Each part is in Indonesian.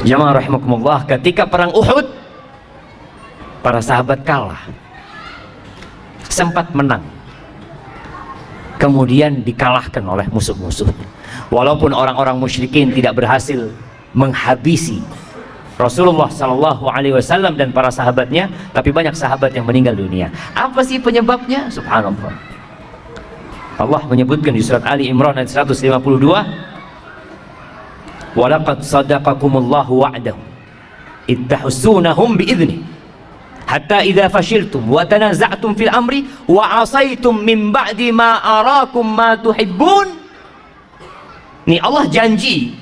Jamaah rahimakumullah, ketika perang Uhud, para sahabat kalah, sempat menang, kemudian dikalahkan oleh musuh-musuhnya. Walaupun orang-orang musyrikin tidak berhasil menghabisi Rasulullah Sallallahu Alaihi Wasallam dan para sahabatnya, tapi banyak sahabat yang meninggal dunia. Apa sih penyebabnya? Subhanallah. Allah menyebutkan di surat Ali Imran ayat 152, walaqad sadaqakumullahu wa'dahu ittahsunahum bi'idnih hatta idza fashiltum wa tanaza'tum fil amri wa 'asaitum min ba'di ma arakum ma tuhibbun. Nih, Allah janji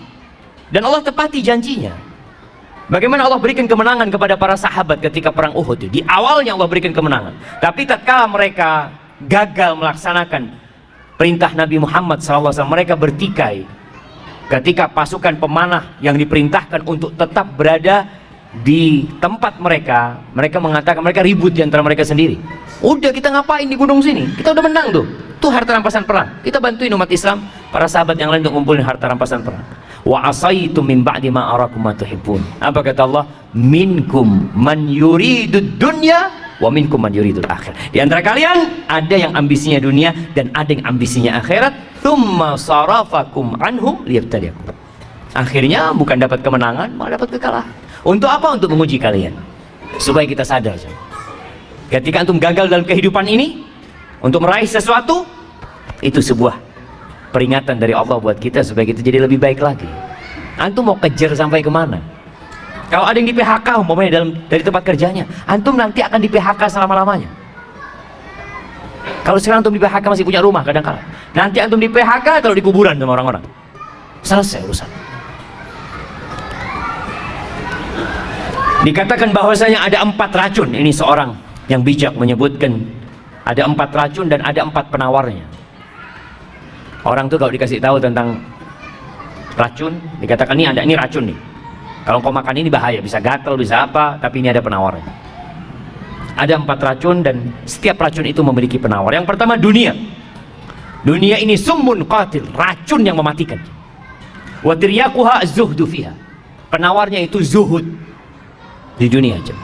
dan Allah tepati janjinya. Bagaimana Allah berikan kemenangan kepada para sahabat ketika perang Uhud. Di awalnya Allah berikan kemenangan, tapi tatkala mereka gagal melaksanakan perintah Nabi Muhammad SAW, mereka bertikai. Ketika pasukan pemanah yang diperintahkan untuk tetap berada di tempat mereka, mereka mengatakan, mereka ribut di antara mereka sendiri. Udah, kita ngapain di gunung sini? Kita udah menang tuh. Tuh harta rampasan perang. Kita bantuin umat Islam, para sahabat yang lain untuk ngumpulin harta rampasan perang. Wa asaitum min ba'di ma arakum ma tuhibbun. Apa kata Allah? Minkum man yuridud dunya wa minkum man yuridul akhir. Di antara kalian ada yang ambisinya dunia dan ada yang ambisinya akhirat. Tsumma sarafakum anhum liyabtaliyakum. Akhirnya bukan dapat kemenangan, malah dapat kekalahan. Untuk apa? Untuk menguji kalian, supaya kita sadar. Ketika antum gagal dalam kehidupan ini untuk meraih sesuatu, itu sebuah peringatan dari Allah buat kita supaya kita jadi lebih baik lagi. Antum mau kejar sampai kemana? Kalau ada yang di PHK umpamanya dari tempat kerjanya, antum nanti akan di PHK selama-lamanya. Kalau sekarang antum di PHK masih punya rumah kadang-kala, nanti antum di PHK kalau di kuburan sama orang-orang. Selesai urusan. Dikatakan bahwasanya ada 4 racun. Ini seorang yang bijak menyebutkan ada 4 racun dan ada 4 penawarnya. Orang tuh kalau dikasih tahu tentang racun, dikatakan ini racun nih. Kalau kau makan ini bahaya, bisa gatal, bisa apa, tapi ini ada penawarnya. Ada 4 racun dan setiap racun itu memiliki penawar. Yang pertama, dunia. Dunia ini summun qatil, racun yang mematikan. Wa tiryaquha az-zuhdu fiha. Penawarnya itu zuhud di dunia aja.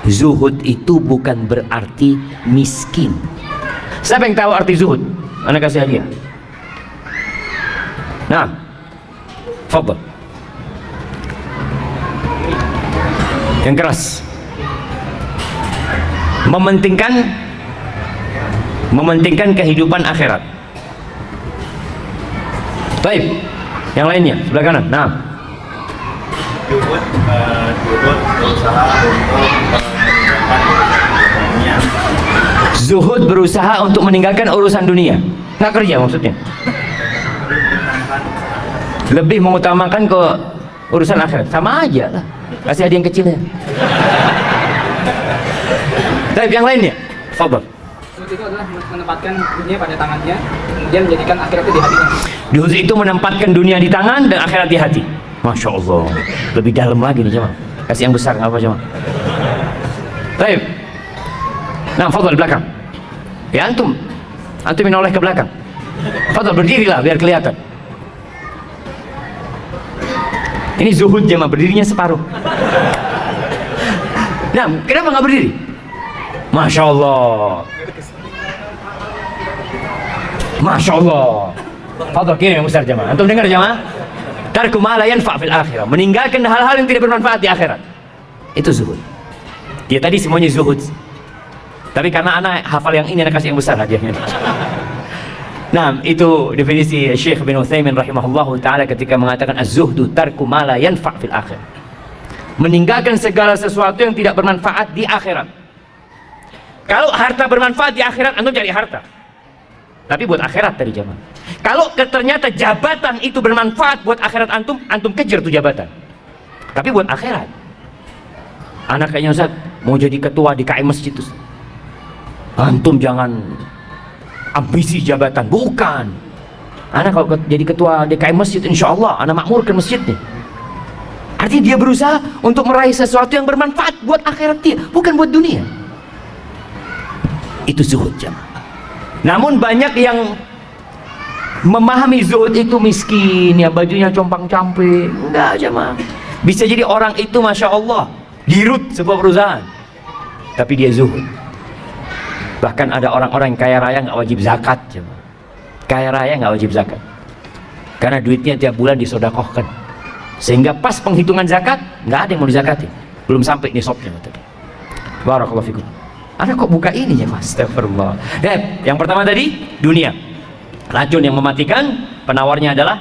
Zuhud itu bukan berarti miskin. Siapa yang tahu arti zuhud? Anda kasih hadiah. Nah, fadhal. Yang keras. Mementingkan kehidupan akhirat. Baik, yang lainnya sebelah kanan. Nah, zuhud berusaha untuk meninggalkan urusan dunia, nggak kerja maksudnya. Lebih mengutamakan ke urusan akhirat, sama aja lah. Kasih hadiah yang kecilnya. Tapi yang lainnya, fadhal. Zuhud itu adalah menempatkan dunia pada tangannya, kemudian menjadikan akhirat itu di hatinya. Zuhud itu menempatkan dunia di tangan dan akhirat di hati. Masya Allah, lebih dalam lagi nih jemaah. Kasih yang besar, nggak apa jemaah. Baik. Nah, fadhal di belakang. Ya antum yang noleh ke belakang. Fadhal berdirilah biar kelihatan. Ini zuhud jemaah, berdirinya separuh. Nah, kenapa nggak berdiri? Masya Allah. Masya Allah. Fadhal kiri yang besar jemaah. Antum dengar jemaah? Tarku ma la yanfa' fil akhirah, meninggalkan hal-hal yang tidak bermanfaat di akhirat. Itu zuhud. Dia tadi semuanya zuhud. Tapi karena anak hafal yang ini, anak kasih yang besar hadiahnya. Nah, itu definisi Syekh bin Utsaimin rahimahullahu taala ketika mengatakan az-zuhdu tarku ma la yanfa' fil akhirah. Meninggalkan segala sesuatu yang tidak bermanfaat di akhirat. Kalau harta bermanfaat di akhirat, antum cari harta. Tapi buat akhirat tadi jamaah. Kalau ternyata jabatan itu bermanfaat buat akhirat antum kejar tuh jabatan. Tapi buat akhirat. Anak kayaknya Ustaz mau jadi ketua di KM masjid tuh. Antum jangan ambisi jabatan, bukan. Anak kalau jadi ketua DKM masjid, insya Allah anak makmurkan masjid nih. Artinya dia berusaha untuk meraih sesuatu yang bermanfaat buat akhirat dia, bukan buat dunia. Itu zuhud jamaah. Namun banyak yang Memahami zuhud itu miskin, ya bajunya compang-camping. Enggak jemaah. Bisa jadi orang itu Masya Allah dirut sebuah perusahaan, tapi dia zuhud. Bahkan ada orang-orang yang kaya raya nggak wajib zakat jemaah. Kaya raya nggak wajib zakat karena duitnya tiap bulan disodakohkan, sehingga pas penghitungan zakat nggak ada yang mau dizakatin, belum sampai nisabnya. Barakallahu fikum. Anda kok buka ini ya Mas? Astagfirullah. Yang pertama tadi dunia, racun yang mematikan, penawarnya adalah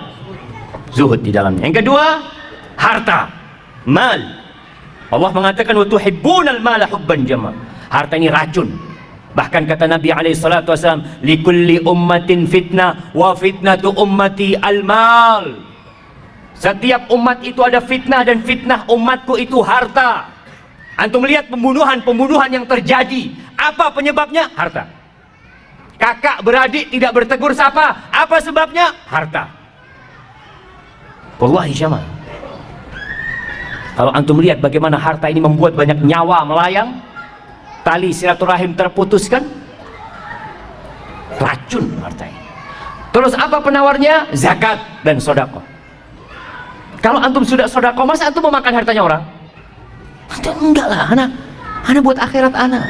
zuhud di dalamnya. Yang kedua, harta, mal. Allah mengatakan wa tuhibbunal mala hubban jama. Harta ini racun. Bahkan kata Nabi alaihi salatu wasallam, likulli ummatin fitnah wa fitnatu ummati al-mal. Setiap umat itu ada fitnah, dan fitnah umatku itu harta. Antum lihat pembunuhan yang terjadi, apa penyebabnya? Harta. Kakak beradik tidak bertegur sapa, apa sebabnya? Harta. Wallahi jamaah, kalau antum lihat bagaimana harta ini membuat banyak nyawa melayang, tali silaturahim terputuskan, racun harta ini. Terus apa penawarnya? Zakat dan sodako. Kalau antum sudah sodako, masa antum mau makan hartanya orang? Enggak lah, anak buat akhirat anak.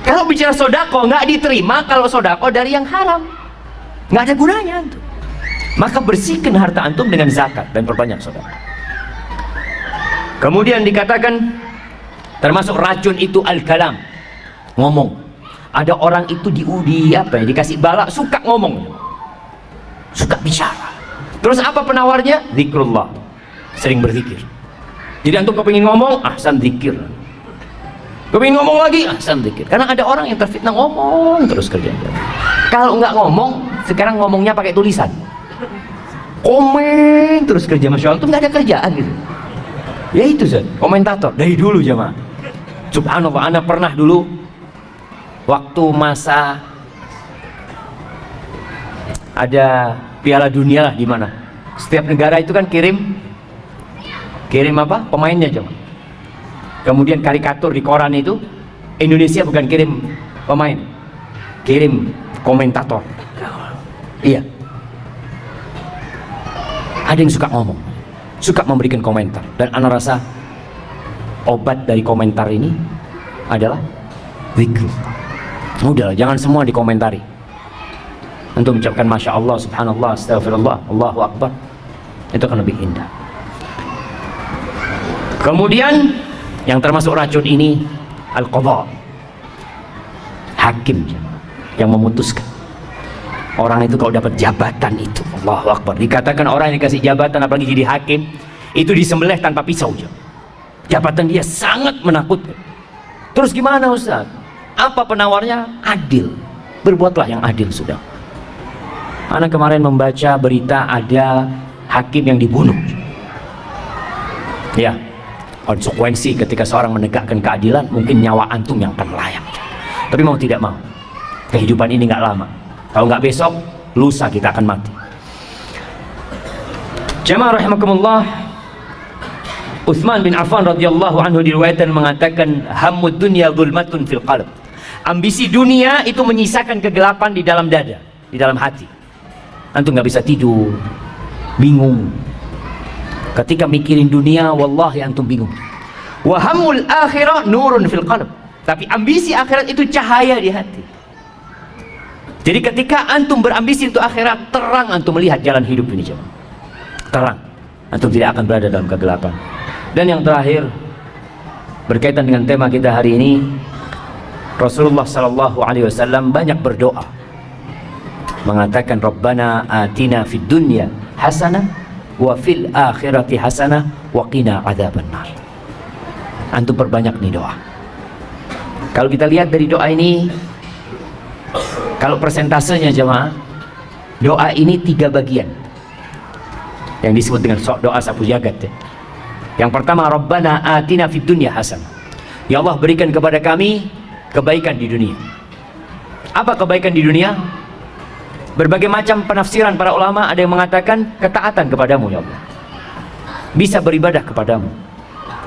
Kalau bicara sodako nggak diterima kalau sodako dari yang haram, nggak ada gunanya antum. Maka bersihkan harta antum dengan zakat dan perbanyak sodako. Kemudian dikatakan termasuk racun itu al-kalam, ngomong. Ada orang itu dikasih bala, suka ngomong, suka bicara. Terus apa penawarnya? Zikrullah, sering berzikir. Jadi antum kepingin ngomong, ahsan zikir. Kepingin ngomong lagi, ahsan zikir. Karena ada orang yang terfitnah ngomong terus kerjanya. Kalau nggak ngomong, sekarang ngomongnya pakai tulisan. Komen terus kerja, Masya Allah, itu nggak ada kerjaan gitu. Ya itu Zat, komentator dari dulu jemaah. Subhanallah, ana pernah dulu waktu masa ada Piala Dunia lah di mana. Setiap negara itu kan kirim apa? Pemainnya jemaah. Kemudian karikatur di koran itu, Indonesia bukan kirim pemain, kirim komentator. Iya. Ada yang suka ngomong, suka memberikan komentar, dan ana rasa obat dari komentar ini adalah zikr. Udahlah, jangan semua dikomentari. Untuk mengucapkan Masya Allah, Subhanallah, Astagfirullah, Allahu Akbar, itu akan lebih indah. Kemudian yang termasuk racun ini al-qadha, hakim yang memutuskan. Orang itu kalau dapat jabatan itu, Allahu Akbar, dikatakan orang yang dikasih jabatan apalagi jadi hakim itu disembelih tanpa pisau. Jabatan dia sangat menakutkan. Terus gimana Ustaz? Apa penawarnya? Adil. Berbuatlah yang adil sudah. Anak kemarin membaca berita ada hakim yang dibunuh. Ya, konsekuensi ketika seorang menegakkan keadilan, mungkin nyawa antum yang akan melayang. Tapi mau tidak mau, kehidupan ini nggak lama. Kalau nggak besok, lusa kita akan mati. Jamaah rahimakumullah, Utsman bin Affan radhiyallahu anhu diriwayatkan mengatakan, hammud dunya zulmatun fil qalb. Ambisi dunia itu menyisakan kegelapan di dalam dada, di dalam hati. Antum nggak bisa tidur, bingung. Ketika mikirin dunia, wallahi antum bingung. Wa hammul akhirah nurun fil qalb. Tapi ambisi akhirat itu cahaya di hati. Jadi ketika antum berambisi untuk akhirat, terang antum melihat jalan hidup ini jemaah. Terang. Antum tidak akan berada dalam kegelapan. Dan yang terakhir, berkaitan dengan tema kita hari ini, Rasulullah sallallahu alaihi wasallam banyak berdoa. Mengatakan Rabbana atina fid dunya hasanah wa fil akhirati hasanah wa qina adzabannar. Antum perbanyak nih doa. Kalau kita lihat dari doa ini, kalau persentasenya jemaah, doa ini 3 bagian yang disebut dengan doa sapu jagat ya. Yang pertama, Rabbana atina fid dunya hasanah. Ya Allah, berikan kepada kami kebaikan di dunia. Apa kebaikan di dunia? Berbagai macam penafsiran para ulama. Ada yang mengatakan ketaatan kepadamu ya Allah, bisa beribadah kepadamu.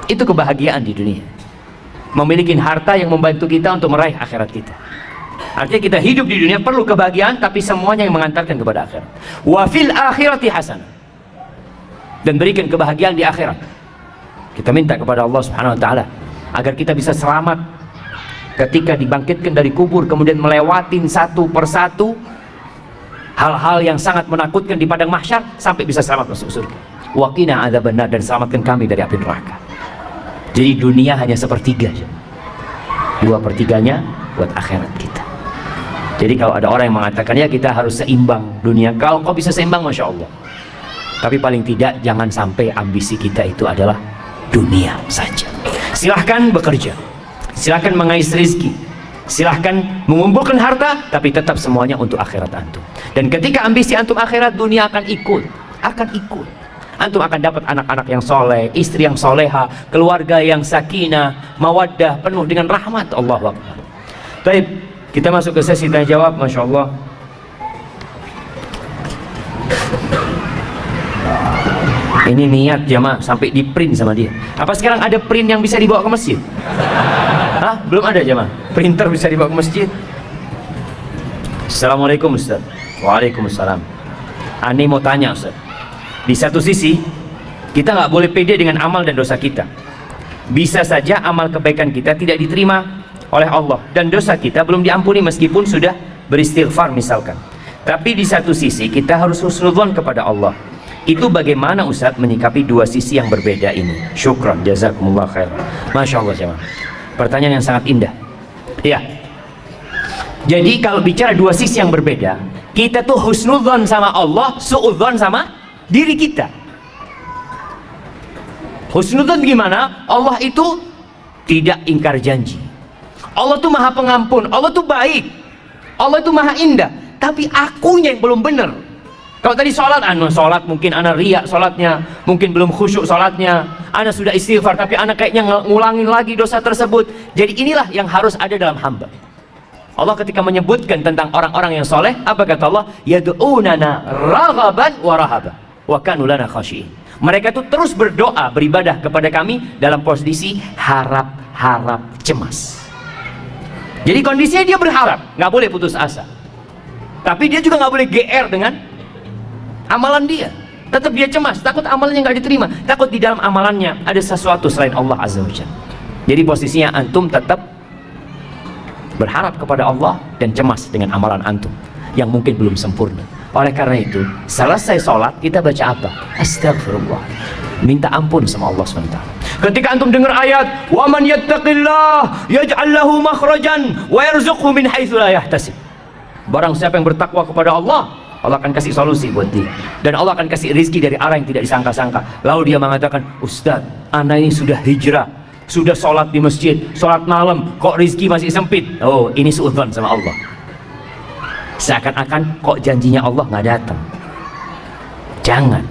Itu kebahagiaan di dunia. Memiliki harta yang membantu kita untuk meraih akhirat kita. Artinya kita hidup di dunia perlu kebahagiaan, tapi semuanya yang mengantarkan kepada akhirat. Wa fil akhirati hasanah, dan berikan kebahagiaan di akhirat. Kita minta kepada Allah Subhanahu wa taala agar kita bisa selamat ketika dibangkitkan dari kubur, kemudian melewatin satu persatu hal-hal yang sangat menakutkan di padang mahsyar sampai bisa selamat masuk surga. Wa qina adzabannar, dan selamatkan kami dari api neraka. Jadi dunia hanya sepertiga, 2/3-nya buat akhirat kita. Jadi kalau ada orang yang mengatakan ya kita harus seimbang dunia, kalau kau bisa seimbang Masya Allah, tapi paling tidak jangan sampai ambisi kita itu adalah dunia saja. Silahkan bekerja, silahkan mengais rezeki, silahkan mengumpulkan harta, tapi tetap semuanya untuk akhirat antum. Dan ketika ambisi antum akhirat, dunia akan ikut. Antum akan dapat anak-anak yang soleh, istri yang soleha, keluarga yang sakinah, mawaddah, penuh dengan rahmat. Allahu Akbar. Baik, kita masuk ke sesi tanya jawab. Masya Allah. Ini niat jamaah sampai di print sama dia. Apa sekarang ada print yang bisa dibawa ke masjid? Hah? Belum ada jamaah. Printer bisa dibawa ke masjid. Assalamualaikum Ustaz. Waalaikumsalam. Ani mau tanya Ustaz. Di satu sisi kita nggak boleh pede dengan amal dan dosa kita. Bisa saja amal kebaikan kita tidak diterima oleh Allah dan dosa kita belum diampuni meskipun sudah beristighfar misalkan. Tapi di satu sisi kita harus husnudzon kepada Allah. Itu bagaimana Ustaz menyikapi dua sisi yang berbeda ini? Syukran, jazakumullah khair. Masya Allah jemaah. Pertanyaan yang sangat indah. Ya. Jadi kalau bicara dua sisi yang berbeda, kita tuh husnudzon sama Allah, suudzon sama diri kita. Husnudzon gimana? Allah itu tidak ingkar janji. Allah tuh maha pengampun, Allah tuh baik, Allah tuh maha indah. Tapi akunya yang belum benar. Kalau tadi sholat, sholat mungkin anak riak sholatnya, mungkin belum khusyuk sholatnya, anak sudah istighfar tapi anak kayaknya ngulangin lagi dosa tersebut. Jadi inilah yang harus ada dalam hamba. Allah ketika menyebutkan tentang orang-orang yang soleh, apa kata Allah? Yad'unana raghaban wa rahaba wa kanu lana khashi'in. Mereka tuh terus berdoa, beribadah kepada kami dalam posisi harap-harap cemas. Jadi kondisinya dia berharap, nggak boleh putus asa. Tapi dia juga nggak boleh GR dengan amalan dia. Tetap dia cemas, takut amalannya nggak diterima, takut di dalam amalannya ada sesuatu selain Allah Azza wa Jalla. Jadi posisinya antum tetap berharap kepada Allah dan cemas dengan amalan antum yang mungkin belum sempurna. Oleh karena itu, selesai sholat kita baca apa? Astagfirullah, minta ampun sama Allah SWT. Ketika antum dengar ayat wa man yattaqillah yaj'al lahu makhrajan wa yarzuqhu min haitsu la yahtasib, barang siapa yang bertakwa kepada Allah, Allah akan kasih solusi buat dia, dan Allah akan kasih rezeki dari arah yang tidak disangka-sangka. Lalu dia mengatakan, Ustaz, anak ini sudah hijrah, sudah sholat di masjid, sholat malam, kok rezeki masih sempit. Oh, ini suudzon sama Allah. Seakan-akan kok janjinya Allah nggak datang. Jangan.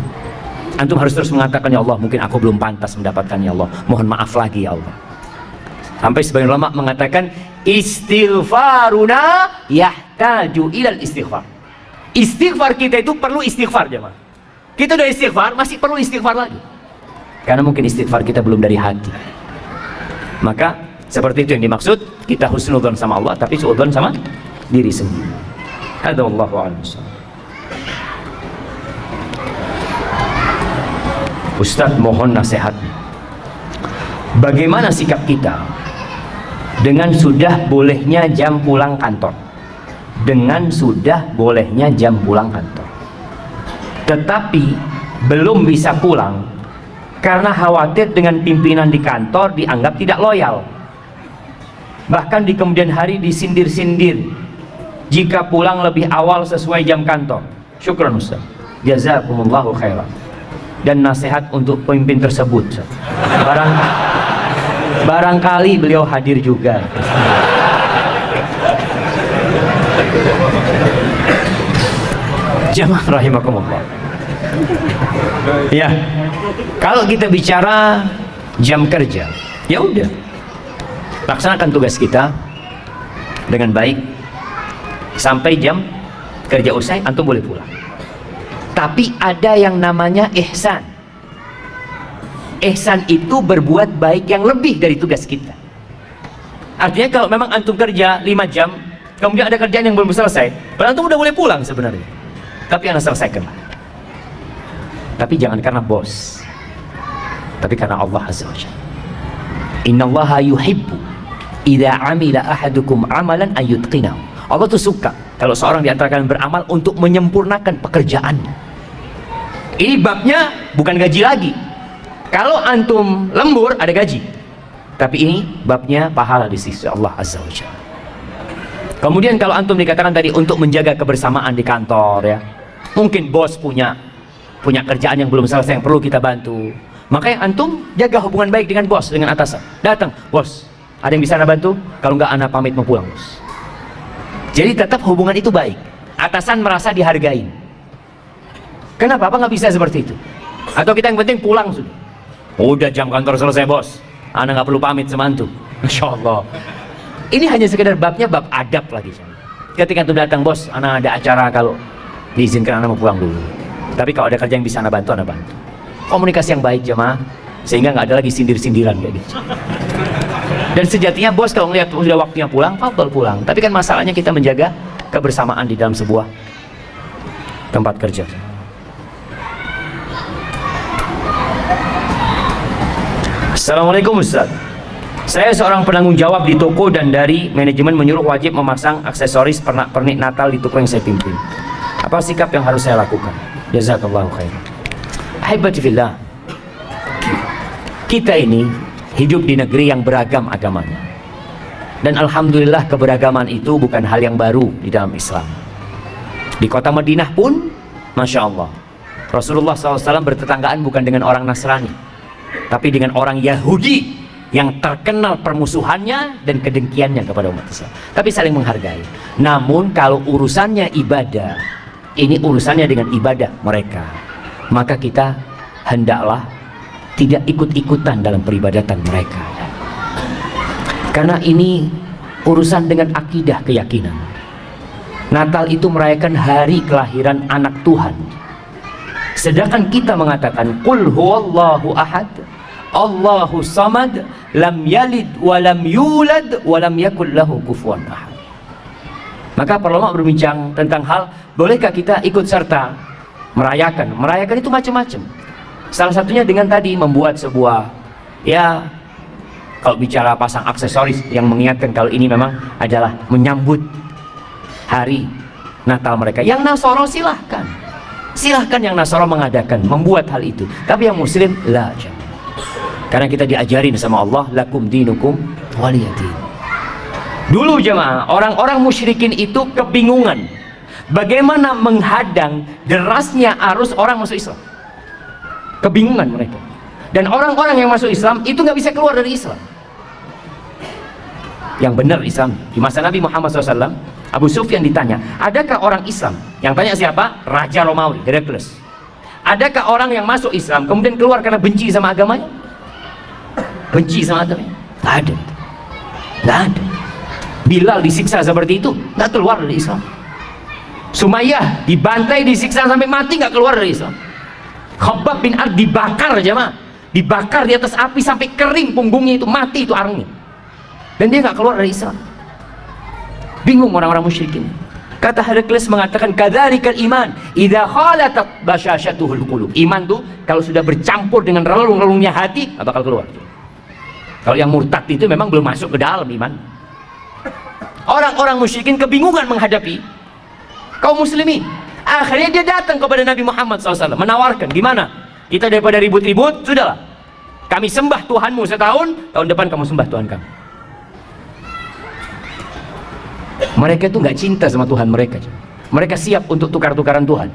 Antum harus terus mengatakan, ya Allah, mungkin aku belum pantas mendapatkannya Allah, mohon maaf lagi ya Allah. Sampai sebagian ulama mengatakan istighfaruna yahtaju ilal istighfar. Istighfar kita itu perlu istighfar jemaah. Kita udah istighfar, masih perlu istighfar lagi. Karena mungkin istighfar kita belum dari hati. Maka seperti itu yang dimaksud, kita husnudzon sama Allah tapi suudzon sama diri sendiri. Hadza wallahu a'lam. Ustaz, mohon nasihatnya. Bagaimana sikap kita dengan sudah bolehnya jam pulang kantor? Dengan sudah bolehnya jam pulang kantor, tetapi belum bisa pulang karena khawatir dengan pimpinan di kantor dianggap tidak loyal. Bahkan di kemudian hari disindir-sindir jika pulang lebih awal sesuai jam kantor. Syukran Ustaz, jazakumullahu khairan. Dan nasihat untuk pemimpin tersebut, barangkali beliau hadir juga. Jamaah rahimakumullah. Ya, kalau kita bicara jam kerja, ya udah, laksanakan tugas kita dengan baik sampai jam kerja usai, antum boleh pulang. Tapi ada yang namanya ihsan. Ihsan itu berbuat baik yang lebih dari tugas kita. Artinya kalau memang antum kerja 5 jam, kemudian ada kerjaan yang belum selesai, padahal antum udah boleh pulang sebenarnya, tapi anda selesaikan. Tapi jangan karena bos, tapi karena Allah Azza wa Jalla. Innallaha yuhibbu idza amila ahadukum amalan ayyutqinahu. Allah tuh suka kalau seorang di antara kalian beramal untuk menyempurnakan pekerjaannya. Ini babnya bukan gaji lagi. Kalau antum lembur ada gaji, tapi ini babnya pahala di sisi Allah Azza wa Jalla. Kemudian kalau antum dikatakan tadi untuk menjaga kebersamaan di kantor ya, mungkin bos punya kerjaan yang belum selesai yang perlu kita bantu, makanya antum jaga hubungan baik dengan bos, dengan atasan. Datang, bos, ada yang bisa anda bantu? Kalau enggak, anda pamit mau pulang, bos. Jadi tetap hubungan itu baik, atasan merasa dihargai. Kenapa? Apa nggak bisa seperti itu? Atau kita yang penting pulang sudah, udah jam kantor selesai bos, anda nggak perlu pamit sama antum. Masya Allah, ini hanya sekedar babnya bab adab lagi. Ketika antum datang, bos, anda ada acara, kalau diizinkan anda mau pulang dulu, tapi kalau ada kerja yang bisa anda bantu, anda bantu. Komunikasi yang baik jemaah, sehingga nggak ada lagi sindir-sindiran kayak gitu. Dan sejatinya bos kalau ngelihat sudah waktunya pulang, fadhol pulang. Tapi kan masalahnya kita menjaga kebersamaan di dalam sebuah tempat kerja. Assalamualaikum Ustaz, saya seorang penanggung jawab di toko dan dari manajemen menyuruh wajib memasang aksesoris pernak-pernik Natal di toko yang saya pimpin. Apa sikap yang harus saya lakukan? Jazakallahu khairan. Ahibati fillah, kita ini hidup di negeri yang beragam agamanya, dan alhamdulillah keberagaman itu bukan hal yang baru di dalam Islam. Di kota Madinah pun, Masya Allah, Rasulullah SAW bertetanggaan bukan dengan orang Nasrani, tapi dengan orang Yahudi yang terkenal permusuhannya dan kedengkiannya kepada umat Islam, tapi saling menghargai. Namun kalau urusannya ibadah, ini urusannya dengan ibadah mereka, maka kita hendaklah tidak ikut-ikutan dalam peribadatan mereka, karena ini urusan dengan akidah, keyakinan. Natal itu merayakan hari kelahiran anak Tuhan, sedangkan kita mengatakan qul huwallahu ahad Allahu samad lam yalid wa lam yulad wa lam yakul lahu kufuwan ahad. Maka para ulama berbincang tentang hal bolehkah kita ikut serta merayakan itu macam-macam. Salah satunya dengan tadi membuat sebuah, ya kalau bicara pasang aksesoris yang mengingatkan kalau ini memang adalah menyambut hari Natal mereka. Yang Nasoro silahkan yang Nasoro mengadakan, membuat hal itu, tapi yang Muslim la jangan. Karena kita diajarin sama Allah, lakum dinukum waliyadin. Dulu jemaah, orang-orang musyrikin itu kebingungan bagaimana menghadang derasnya arus orang masuk Islam. Kebingungan mereka. Dan orang-orang yang masuk Islam itu nggak bisa keluar dari Islam. Yang benar Islam. Di masa Nabi Muhammad SAW, Abu Sufyan ditanya, adakah orang Islam? Yang tanya siapa? Raja Romawi, Heraklius. Adakah orang yang masuk Islam kemudian keluar karena benci sama agamanya? Benci sama agamanya? Nggak ada. Nggak ada. Bilal disiksa seperti itu, nggak keluar dari Islam. Sumayyah dibantai, disiksa sampai mati, nggak keluar dari Islam. Khabbab bin Ard dibakar jemaah, dibakar di atas api sampai kering punggungnya itu, mati itu arangnya, dan dia nggak keluar dari Islam. Bingung orang-orang musyrikin. Kata Heraklius mengatakan, kadzalika iman idza khalatat basyashatuhul qulub. Iman tuh kalau sudah bercampur dengan relung-relungnya hati, nggak bakal keluar. Kalau yang murtad itu memang belum masuk ke dalam iman. Orang-orang musyrikin kebingungan menghadapi kaum muslimin. Akhirnya dia datang kepada Nabi Muhammad SAW menawarkan, gimana? Kita daripada ribut-ribut, sudahlah, kami sembah Tuhanmu setahun, tahun depan kamu sembah Tuhan kami. Mereka itu nggak cinta sama Tuhan mereka. Mereka siap untuk tukar-tukaran Tuhan.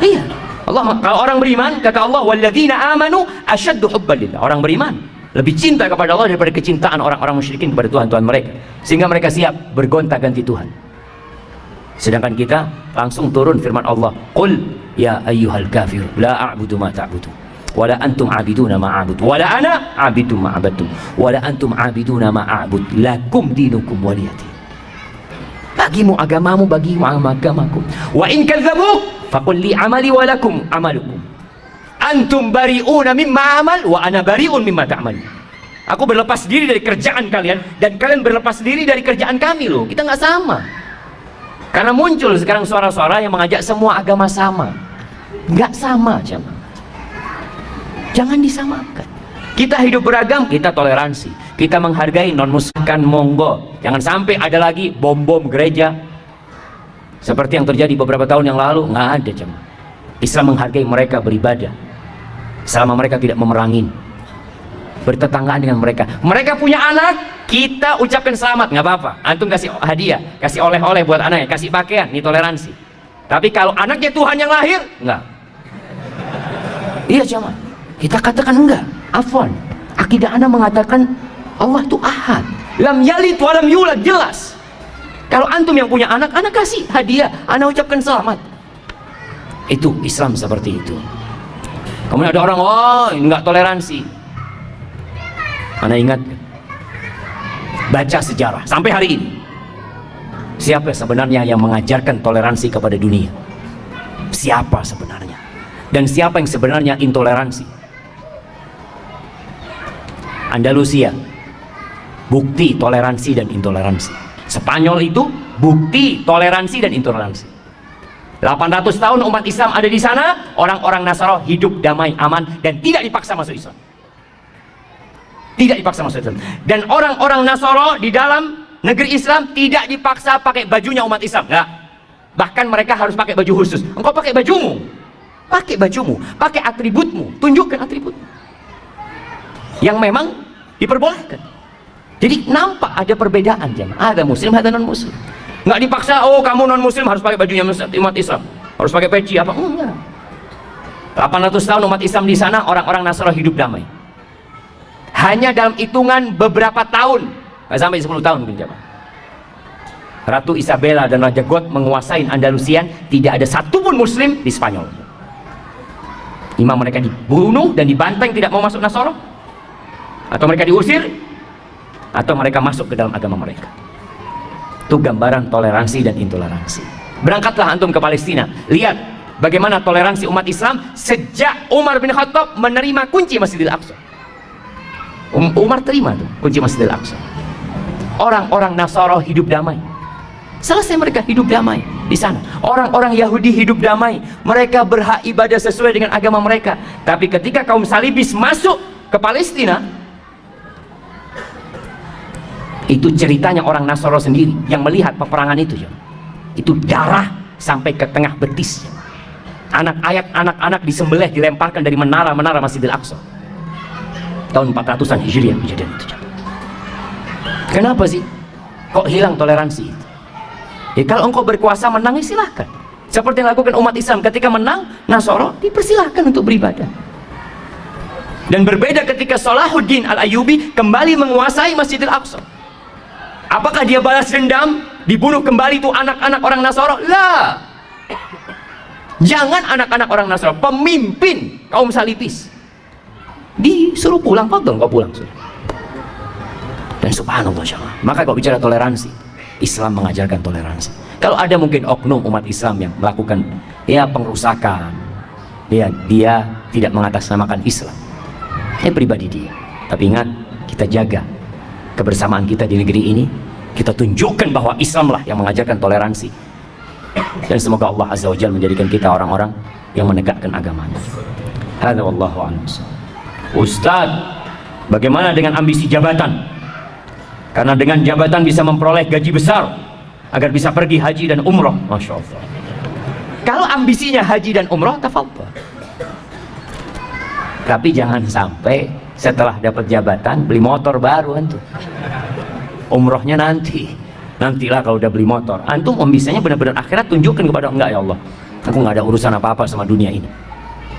Iya. Allah, kalau orang beriman, kata Allah, walladzina amanu asyaddu hubban lillah. Orang beriman lebih cinta kepada Allah daripada kecintaan orang-orang musyrikin kepada Tuhan-Tuhan mereka, sehingga mereka siap bergonta-ganti Tuhan. Sedangkan kita langsung turun firman Allah, qul ya ayyuhal kafir la a'budu ma ta'budu wala antum 'abiduna ma a'budu wala ana 'abidu ma 'abadtum wala antum 'abiduna ma a'bud lakum dinukum waliyadin. Bagimu agamamu, bagimu agamaku. Wa in kadzabuk faqul li 'amali wa lakum 'amalukum antum bari'una mimma amal wa ana bari'un mimma ta'malun. Aku berlepas diri dari kerjaan kalian, dan kalian berlepas diri dari kerjaan kami loh. Kita nggak sama. Karena muncul sekarang suara-suara yang mengajak semua agama sama. Nggak sama, jemaah. Jangan disamakan. Kita hidup beragam, kita toleransi. Kita menghargai non-muslim, monggo. Jangan sampai ada lagi bom-bom gereja. Seperti yang terjadi beberapa tahun yang lalu, nggak ada, jemaah. Islam menghargai mereka beribadah. Selama mereka tidak memerangi, bertetanggaan dengan mereka. Mereka punya anak, kita ucapkan selamat, nggak apa-apa. Antum kasih hadiah, kasih oleh-oleh buat anaknya, kasih pakaian, ini toleransi. Tapi kalau anaknya Tuhan yang lahir, enggak. Iya jemaah, kita katakan enggak. Afwan, akidah ana mengatakan Allah itu ahad, lam yalid wa lam yulad, jelas. Kalau antum yang punya anak, anak kasih hadiah, ana ucapkan selamat. Itu Islam seperti itu. Kemudian ada orang, oh enggak toleransi. Ana ingat, baca sejarah sampai hari ini, siapa sebenarnya yang mengajarkan toleransi kepada dunia? Siapa sebenarnya? Dan siapa yang sebenarnya intoleransi? Andalusia, bukti toleransi dan intoleransi. Spanyol itu bukti toleransi dan intoleransi. 800 tahun umat Islam ada di sana, orang-orang Nasara hidup damai, aman, dan tidak dipaksa masuk Islam. Tidak dipaksa masuk Islam. Dan orang-orang Nasara di dalam negeri Islam tidak dipaksa pakai bajunya umat Islam. Enggak. Bahkan mereka harus pakai baju khusus. Engkau pakai bajumu, pakai bajumu, pakai atributmu, tunjukkan atributmu yang memang diperbolehkan. Jadi nampak ada perbedaan jemaah. Ada muslim, ada non muslim. Nggak dipaksa, oh kamu non muslim harus pakai bajunya umat Islam, harus pakai peci apa, enggak. 800 tahun umat Islam di sana, orang-orang Nasrani hidup damai. Hanya dalam hitungan beberapa tahun, nggak sampai 10 tahun mungkin jemaah, Ratu Isabella dan Raja God menguasai Andalusia. Tidak ada satupun muslim di Spanyol. Imam mereka dibunuh dan dibanteng, tidak mau masuk Nasara, atau mereka diusir, atau mereka masuk ke dalam agama mereka. Itu gambaran toleransi dan intoleransi. Berangkatlah antum ke Palestina, lihat bagaimana toleransi umat Islam sejak Umar bin Khattab menerima kunci Masjidil Aqsa. Umar terima tuh kunci Masjidil Aqsa. Orang-orang Nasara hidup damai. Selesai mereka hidup damai di sana. Orang-orang Yahudi hidup damai. Mereka berhak ibadah sesuai dengan agama mereka. Tapi ketika kaum salibis masuk ke Palestina, itu ceritanya orang Nasara sendiri yang melihat peperangan itu ya. Itu darah sampai ke tengah betis. Anak-anak disembelih, dilemparkan dari menara-menara Masjidil Aqsa. Tahun 400-an Hijriah kejadian itu. Kenapa sih kok hilang toleransi itu? Ya kalau engkau berkuasa menang, ya silahkan. Seperti yang dilakukan umat Islam ketika menang Nasara, dipersilahkan untuk beribadah. Dan berbeda ketika Salahuddin Al-Ayyubi kembali menguasai Masjidil Aqsa. Apakah dia balas dendam, dibunuh kembali itu anak-anak orang Nasara? Lah. Jangan anak-anak orang Nasara, pemimpin kaum salibis disuruh pulang, fadhol kau pulang. Dan subhanallah jemaah, maka kalau bicara toleransi, Islam mengajarkan toleransi. Kalau ada mungkin oknum umat Islam yang melakukan ya pengrusakan, dia tidak mengatasnamakan Islam, pribadi dia. Tapi ingat, kita jaga kebersamaan kita di negeri ini. Kita tunjukkan bahwa Islamlah yang mengajarkan toleransi. Dan semoga Allah Azza wa Jalla menjadikan kita orang-orang yang menegakkan agamanya. Hadza wallahu a'lam. Ustaz, bagaimana dengan ambisi jabatan? Karena dengan jabatan bisa memperoleh gaji besar agar bisa pergi haji dan umroh. Masya Allah. Kalau ambisinya haji dan umroh, tafadhol. Tapi jangan sampai setelah dapat jabatan beli motor baru antum. Umrohnya nantilah kalau udah beli motor. Antum ambisinya benar-benar akhirat, tunjukkan kepada enggak ya Allah, aku nggak ada urusan apa-apa sama dunia ini.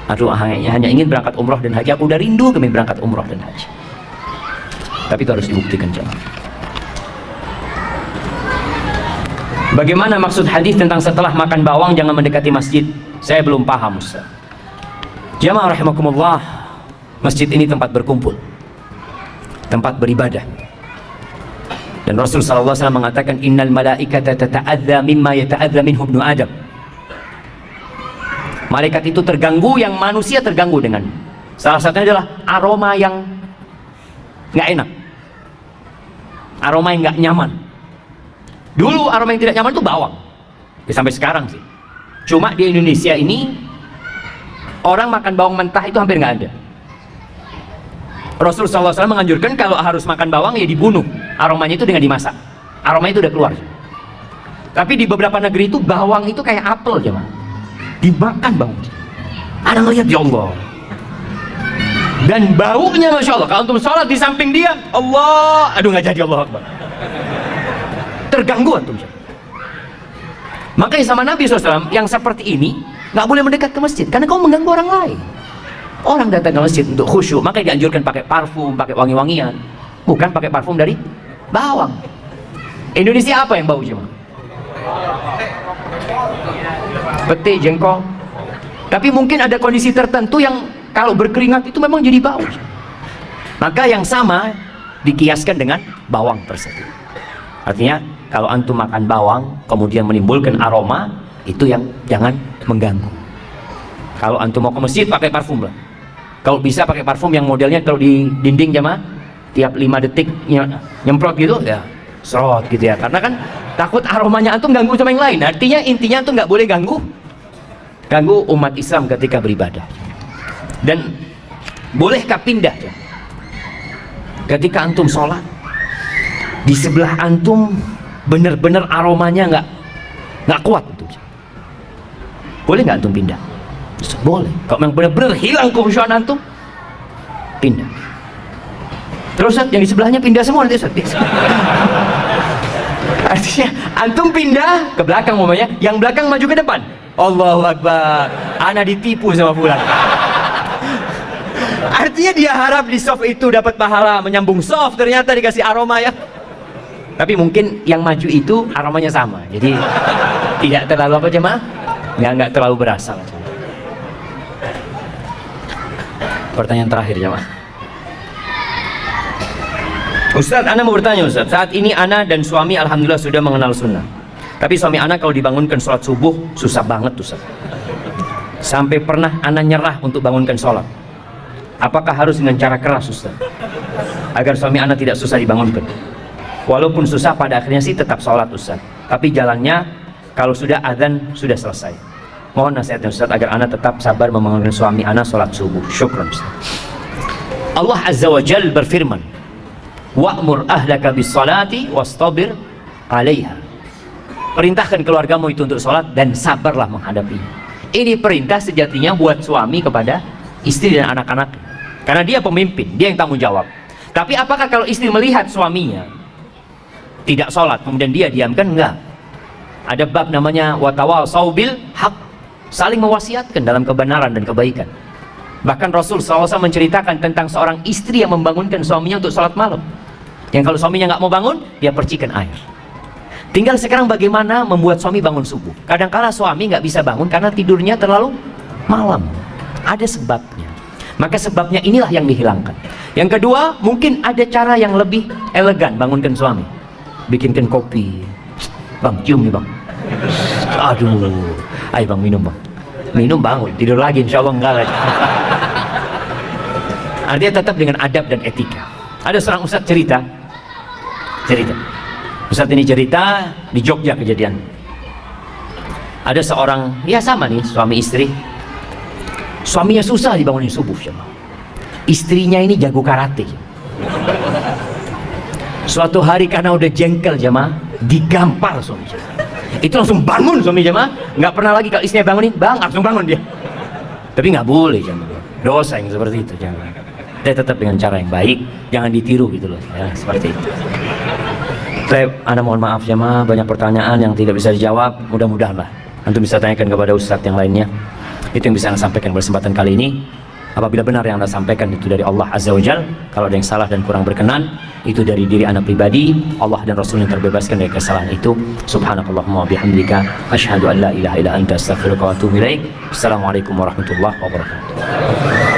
Aku hanya ingin berangkat umroh dan haji. Aku udah rindu kami berangkat umroh dan haji. Tapi itu harus dibuktikan jemaah. Bagaimana maksud hadis tentang setelah makan bawang jangan mendekati masjid? Saya belum paham Ustaz. Jamaah rahimakumullah, masjid ini tempat berkumpul, tempat beribadah. Dan Rasul sallallahu alaihi wasallam mengatakan innal malaikata tata'adza mimma yata'adza minhu ibnu Adam. Malaikat itu terganggu yang manusia terganggu dengan. Salah satunya adalah aroma yang nggak enak, aroma yang nggak nyaman. Dulu aroma yang tidak nyaman itu bawang, ya, sampai sekarang sih. Cuma di Indonesia ini orang makan bawang mentah itu hampir nggak ada. Rasulullah SAW menganjurkan kalau harus makan bawang ya dibunuh, aromanya itu dengan dimasak, aromanya itu udah keluar. Tapi di beberapa negeri itu bawang itu kayak apel jemaah, dimakan bawang. Ada ngeliat, ya Allah, dan baunya Masya Allah. Kalau antum sholat di samping dia, Allah, aduh nggak jadi, Allah Akbar, terganggu antum. Makanya sama Nabi SAW yang seperti ini nggak boleh mendekat ke masjid, karena kau mengganggu orang lain. Orang datang ke masjid untuk khusyuk, makanya dianjurkan pakai parfum, pakai wangi-wangian, bukan pakai parfum dari bawang. Indonesia apa yang bau cuma? Pete, jengkol. Tapi mungkin ada kondisi tertentu yang kalau berkeringat itu memang jadi bau. Maka yang sama dikiaskan dengan bawang tersebut. Artinya kalau antum makan bawang kemudian menimbulkan aroma, itu yang jangan mengganggu. Kalau antum mau ke masjid pakai parfum lah. Kalau bisa pakai parfum yang modelnya kalau di dinding jamaah tiap 5 detik nyemprot gitu ya, serot gitu ya. Karena kan takut aromanya antum ganggu sama yang lain. Artinya intinya antum nggak boleh ganggu umat Islam ketika beribadah. Dan bolehkah pindah ya? Ketika antum sholat di sebelah antum bener-bener aromanya nggak kuat itu, boleh nggak antum pindah? Boleh. Kalau memang benar-benar hilang kekhusyuan antum, pindah. Terus yang di sebelahnya pindah semua nanti Ustaz. Artinya antum pindah ke belakang umpamanya, yang belakang maju ke depan. Allahu Akbar. Ana ditipu sama fulan. Artinya dia harap di soft itu dapat pahala menyambung soft, ternyata dikasih aroma ya. Tapi mungkin yang maju itu aromanya sama. Jadi tidak terlalu apa jemaah? Nggak terlalu berasa. Pertanyaan terakhir jemaah. Ustaz, ana mau bertanya Ustaz. Saat ini ana dan suami alhamdulillah sudah mengenal sunnah. Tapi suami ana kalau dibangunkan sholat subuh susah banget Ustaz. Sampai pernah ana nyerah untuk bangunkan sholat. Apakah harus dengan cara keras Ustaz? Agar suami ana tidak susah dibangunkan. Walaupun susah pada akhirnya sih tetap sholat Ustaz. Tapi jalannya kalau sudah azan sudah selesai. Mohon nasihatnya Ustaz agar ana tetap sabar membangunkan suami ana sholat subuh. Syukran Ustaz. Allah Azza wa Jal berfirman, wa'mur ahlaka bis salati wastabir 'alaiha. Perintahkan keluargamu itu untuk sholat dan sabarlah menghadapinya. Ini perintah sejatinya buat suami kepada istri dan anak-anak, karena dia pemimpin, dia yang tanggung jawab. Tapi apakah kalau istri melihat suaminya tidak sholat kemudian dia diamkan? Enggak. Ada bab namanya watawasau bil haq, saling mewasiatkan dalam kebenaran dan kebaikan. Bahkan Rasul SAW menceritakan tentang seorang istri yang membangunkan suaminya untuk sholat malam, yang kalau suaminya nggak mau bangun, dia percikan air. Tinggal sekarang bagaimana membuat suami bangun subuh. Kadang-kala suami nggak bisa bangun karena tidurnya terlalu malam. Ada sebabnya. Maka sebabnya inilah yang dihilangkan. Yang kedua, mungkin ada cara yang lebih elegan bangunkan suami. Bikinkan kopi. Bang, cium nih bang. Aduh, ayo bang minum bang. Minum bangun, tidur lagi insya Allah enggak lagi. Artinya tetap dengan adab dan etika. Ada seorang ustadz cerita. Ustadz ini cerita di Jogja kejadian. Ada seorang, ya sama nih suami istri. Suaminya susah dibangunin subuh. Istrinya ini jago karate. Suatu hari karena udah jengkel jemaah, digampar suami. Itu langsung bangun suami jemaah. Nggak pernah lagi kalau istrinya bangunin, bang langsung bangun dia. Tapi nggak boleh jemaah. Dosa yang seperti itu jangan. Dia tetap dengan cara yang baik, jangan ditiru gitu loh. Ya, seperti itu. Anda mohon maaf jemaah, banyak pertanyaan yang tidak bisa dijawab. Mudah-mudahan lah antum bisa tanyakan kepada ustadz yang lainnya. Itu yang bisa Anda sampaikan pada kesempatan kali ini. Apabila benar yang Anda sampaikan itu dari Allah Azza wa Jal, kalau ada yang salah dan kurang berkenan, itu dari diri Anda pribadi. Allah dan Rasul yang terbebaskan dari kesalahan itu. Subhanakallahumma bihamdika asyhadu an la ilaha illa anta astaghfiruka wa atubu ilaik. Assalamualaikum warahmatullahi wabarakatuh.